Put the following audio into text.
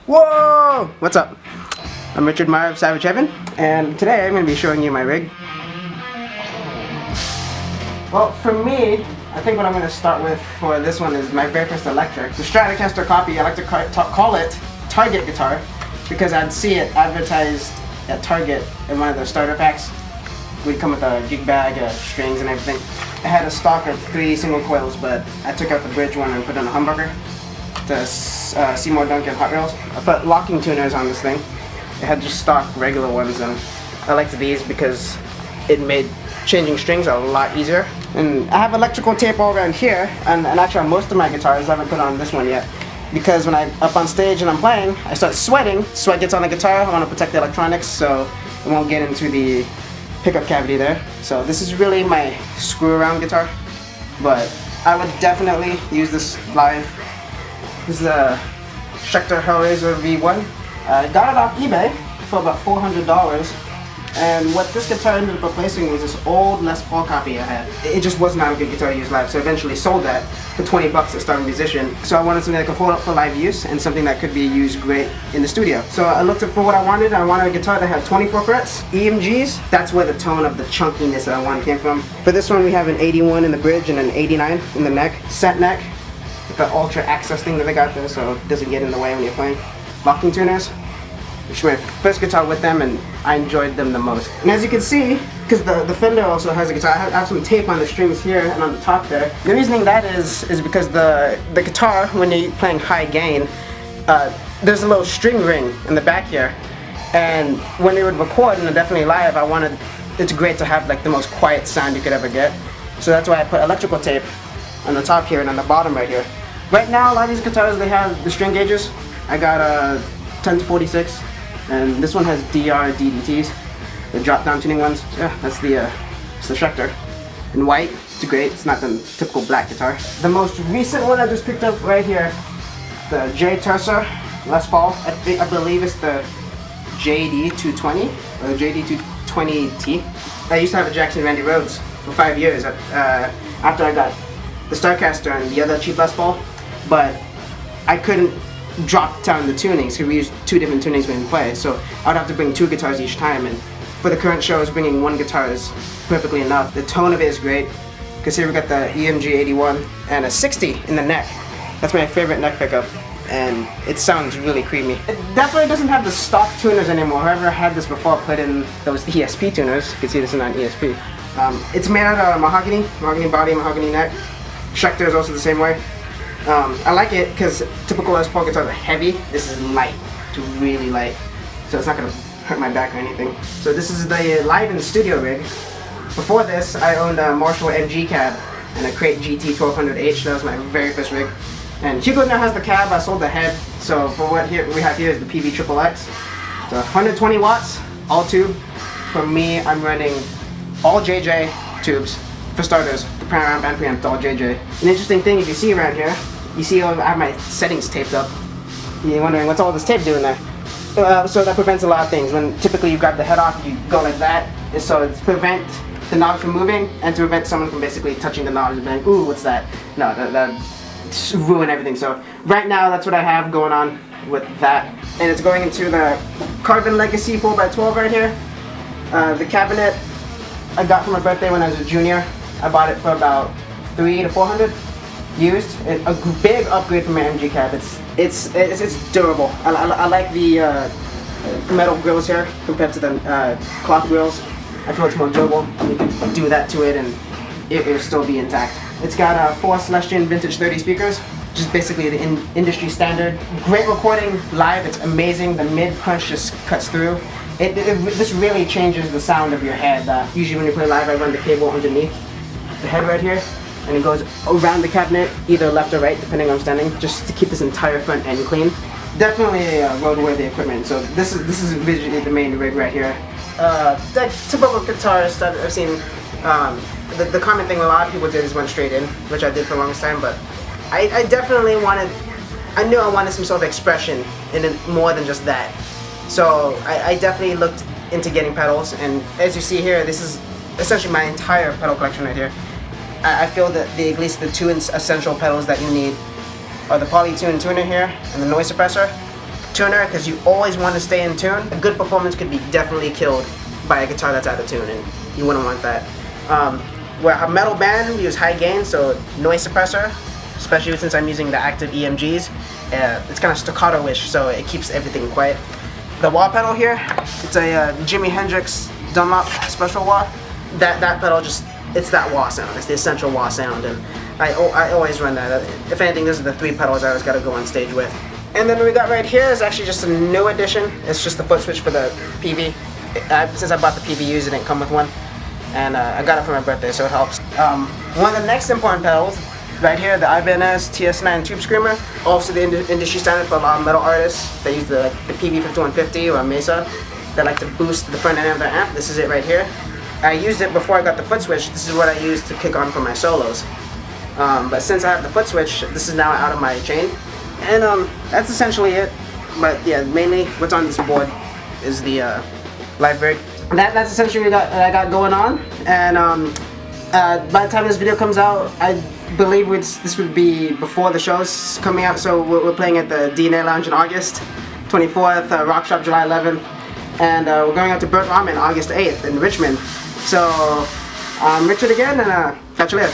Whoa! What's up? I'm Richard Mier of Savage Heaven, and today I'm going to be showing you my rig. Well, for me, I think what I'm going to start with for this one is my very first electric. The Stratocaster copy, I like to call it Target guitar, because I'd see it advertised at Target in one of the starter packs. We'd come with a gig bag, strings and everything. I had a stock of 3 single coils, but I took out the bridge one and put in a humbucker to Seymour Duncan Hot Rails. I put locking tuners on this thing. It had just stock regular ones, and I liked these because it made changing strings a lot easier. And I have electrical tape all around here, and actually on most of my guitars. I haven't put on this one yet, because when I'm up on stage and I'm playing, I start sweating. Sweat gets on the guitar. I want to protect the electronics so it won't get into the pickup cavity there. So this is really my screw around guitar, but I would definitely use this live. This is a Schecter Hellraiser V1. I got it off eBay for about $400, and what this guitar ended up replacing was this old Les Paul copy I had. It just was not a good guitar to use live, so I eventually sold that for $20 at Starving Musician. So I wanted something that could hold up for live use and something that could be used great in the studio. So I looked for what I wanted. I wanted a guitar that had 24 frets, EMGs. That's where the tone of the chunkiness that I wanted came from. For this one, we have an 81 in the bridge and an 89 in the neck, set neck, with the ultra access thing that they got there, so it doesn't get in the way when you're playing. Locking tuners, which was my first guitar with them, and I enjoyed them the most. And as you can see, because the Fender also has a guitar, I have some tape on the strings here and on the top there. The reasoning that is because the guitar, when you're playing high gain, there's a little string ring in the back here, and when they would record, and definitely live, it's great to have like the most quiet sound you could ever get. So that's why I put electrical tape on the top here and on the bottom right here. Right now, a lot of these guitars, they have the string gauges. I got a 10 to 46, and this one has DR DDTs, the drop-down tuning ones. Yeah, it's the Schecter. In white, it's great. It's not the typical black guitar. The most recent one I just picked up right here, the J Tercer Les Paul. I believe it's the JD220 or the JD220T. I used to have a Jackson Randy Rhodes for 5 years after I got the Starcaster and the other cheap Les Paul, but I couldn't drop down the tunings because we used 2 different tunings when we play, so I'd have to bring 2 guitars each time, and for the current shows, bringing 1 guitar is perfectly enough. The tone of it is great, because here we got the EMG 81 and a 60 in the neck. That's my favorite neck pickup, and it sounds really creamy. It definitely doesn't have the stock tuners anymore. Whoever had this before put in those ESP tuners. You can see this is not ESP. It's made out of mahogany body, mahogany neck. Schecter is also the same way. I like it because typical Les Paul guitars are heavy. This is light, it's really light, so it's not going to hurt my back or anything. So this is the live in the studio rig. Before this, I owned a Marshall MG cab and a Crate GT 1200H. That was my very first rig. And Hugo now has the cab. I sold the head. So for what we have here is the PV XXX. So 120 watts, all tube. For me, I'm running all JJ tubes. For starters, the panoramic amp preamp, all JJ. An interesting thing, if you see around here, you see I have my settings taped up. You're wondering, what's all this tape doing there? So that prevents a lot of things. When typically you grab the head off, you go like that. So it's to prevent the knob from moving, and to prevent someone from basically touching the knobs and being, ooh, what's that? No, that ruin everything. So right now, that's what I have going on with that. And it's going into the Carbon Legacy 4x12 right here. The cabinet I got for my birthday when I was a junior. I bought it for about $300 to $400 used. A big upgrade from my MG cab. It's durable. I like the metal grills here compared to the cloth grills. I feel it's more durable. You can do that to it and it will still be intact. It's got 4 Celestion Vintage 30 speakers, which is basically the industry standard. Great recording live. It's amazing. The mid punch just cuts through. This really changes the sound of your head. Usually when you play live, I run the cable underneath the head right here, and it goes around the cabinet, either left or right, depending on I'm standing, just to keep this entire front end clean. Definitely roadworthy equipment. So this is visually the main rig right here. That typical guitarist that I've seen, the common thing a lot of people did is went straight in, which I did for the longest time, but I definitely I knew I wanted some sort of expression in it more than just that. So I definitely looked into getting pedals, and as you see here, this is essentially my entire pedal collection right here. I feel that at least the 2 essential pedals that you need are the Polytune tuner here and the noise suppressor. tuner because you always want to stay in tune. A good performance could be definitely killed by a guitar that's out of tune, and you wouldn't want that. Where a metal band, we use high gain, so noise suppressor, especially since I'm using the active EMGs. It's kind of staccato-ish, so it keeps everything quiet. The wah pedal here, it's a Jimi Hendrix Dunlop special wah. That pedal it's that wah sound. It's the essential wah sound, and I always run that. If anything, those are the 3 pedals I always got to go on stage with. And then what we got right here is actually just a new addition. It's just the foot switch for the PV. Since I bought the PVUs, it didn't come with one, and I got it for my birthday, so it helps. One of the next important pedals, right here, the Ibanez TS9 Tube Screamer, also the industry standard for a lot of metal artists. They use the PV5150 or Mesa. They like to boost the front end of their amp. This is it right here. I used it before I got the foot switch. This is what I used to kick on for my solos. But since I have the foot switch, this is now out of my chain. And that's essentially it. But yeah, mainly what's on this board is the live rig. That's essentially what I got going on. And by the time this video comes out, I believe this would be before the show's coming out. So we're playing at the DNA Lounge in August 24th, Rock Shop July 11th. And we're going out to Burt Ramen August 8th in Richmond. So, I'm Richard again, and catch you later.